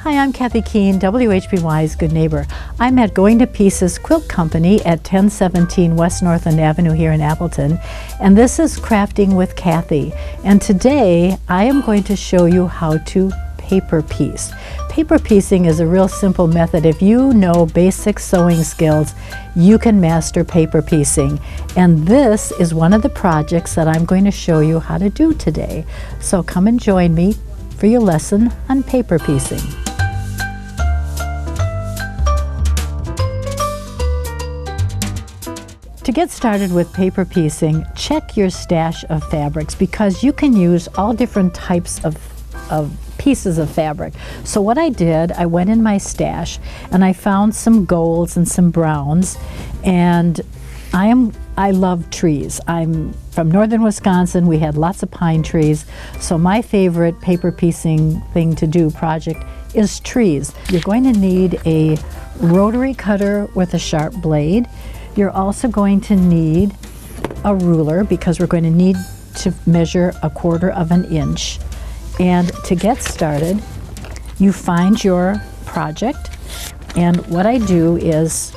Hi, I'm Kathy Keene, WHBY's Good Neighbor. I'm at Going to Pieces Quilt Company at 1017 West Northland Avenue here in Appleton, and this is Crafting with Kathy. And today I am going to show you how to paper piece. Paper piecing is a real simple method. If you know basic sewing skills, you can master paper piecing. And this is one of the projects that I'm going to show you how to do today. So come and join me for your lesson on paper piecing. To get started with paper piecing, check your stash of fabrics because you can use all different types of pieces of fabric. So what I did, I went in my stash and I found some golds and some browns, and I love trees. I'm from northern Wisconsin. We had lots of pine trees. So my favorite paper piecing thing to do project is trees. You're going to need a rotary cutter with a sharp blade. You're also going to need a ruler because we're going to need to measure 1/4 inch. And to get started, you find your project, and what I do is,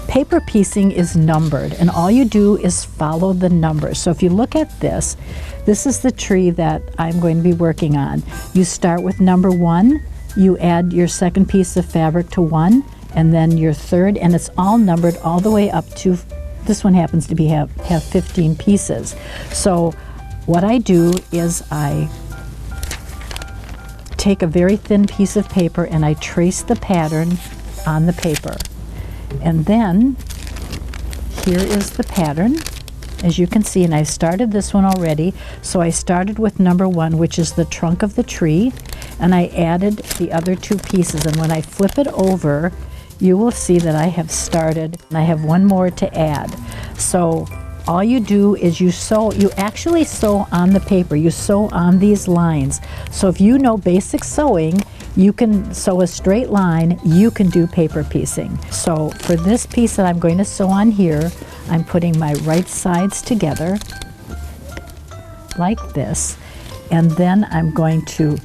paper piecing is numbered, and all you do is follow the numbers. So if you look at this is the tree that I'm going to be working on. You start with number 1, you add your second piece of fabric to 1, and then your third, and it's all numbered all the way up to, this one happens to be have 15 pieces. So what I do is I take a very thin piece of paper and I trace the pattern on the paper. And then here is the pattern, as you can see, and I started this one already. So I started with number 1, which is the trunk of the tree, and I added the other 2 pieces. And when I flip it over, you will see that I have started, and I have one more to add. So all you do is you actually sew on the paper. You sew on these lines. So if you know basic sewing, you can sew a straight line, you can do paper piecing. So for this piece that I'm going to sew on here, I'm putting my right sides together like this, and then I'm going to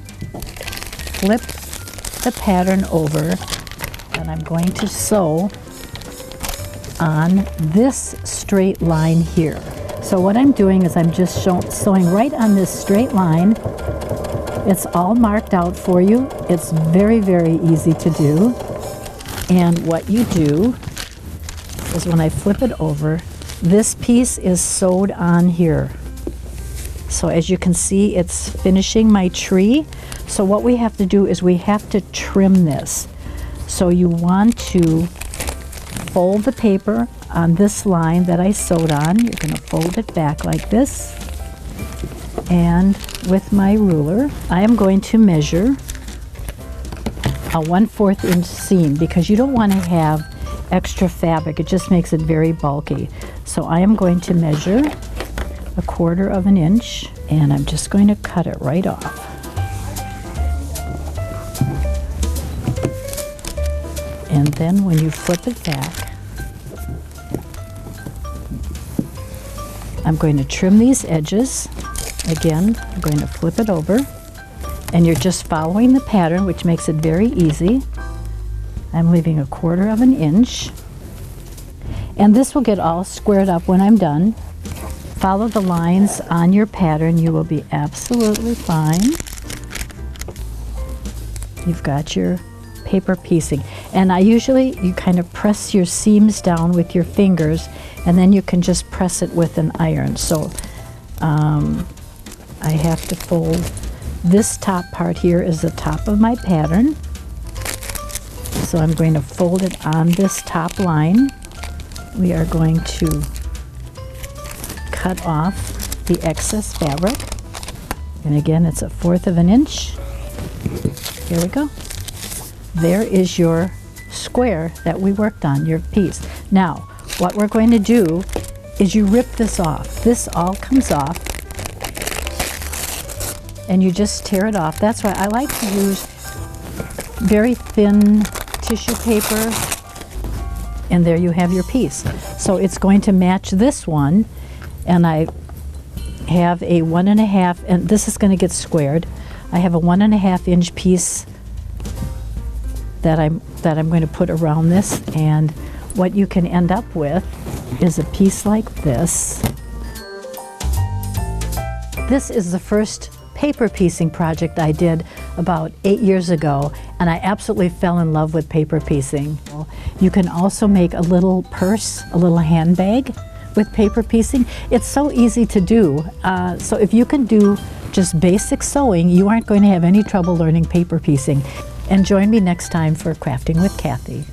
flip the pattern over, and I'm going to sew on this straight line here. So what I'm doing is I'm just sewing right on this straight line. It's all marked out for you. It's very, very easy to do. And what you do is when I flip it over, this piece is sewed on here. So as you can see, it's finishing my tree. So what we have to do is we have to trim this. So you want to fold the paper on this line that I sewed on. You're going to fold it back like this. And with my ruler, I am going to measure a 1/4 inch seam because you don't want to have extra fabric. It just makes it very bulky. So I am going to measure 1/4 inch, and I'm just going to cut it right off. And then when you flip it back, I'm going to trim these edges. Again, I'm going to flip it over, and you're just following the pattern, which makes it very easy. I'm leaving 1/4 inch, and this will get all squared up when I'm done. Follow the lines on your pattern. You will be absolutely fine. You've got your paper piecing, and you kind of press your seams down with your fingers, and then you can just press it with an iron. So I have to fold this top part here is the top of my pattern, so I'm going to fold it on this top line. We are going to cut off the excess fabric, and again it's 1/4 inch. Here we go. There is your square that we worked on, your piece. Now, what we're going to do is you rip this off. This all comes off, and you just tear it off. That's why I like to use very thin tissue paper, and there you have your piece. So it's going to match this one, and I have a 1.5, and this is going to get squared. I have a 1.5 inch piece that I'm going to put around this, and what you can end up with is a piece like this. This is the first paper piecing project I did about 8 years ago, and I absolutely fell in love with paper piecing. You can also make a little purse, a little handbag with paper piecing. It's so easy to do. So if you can do just basic sewing, you aren't going to have any trouble learning paper piecing. And join me next time for Crafting with Kathy.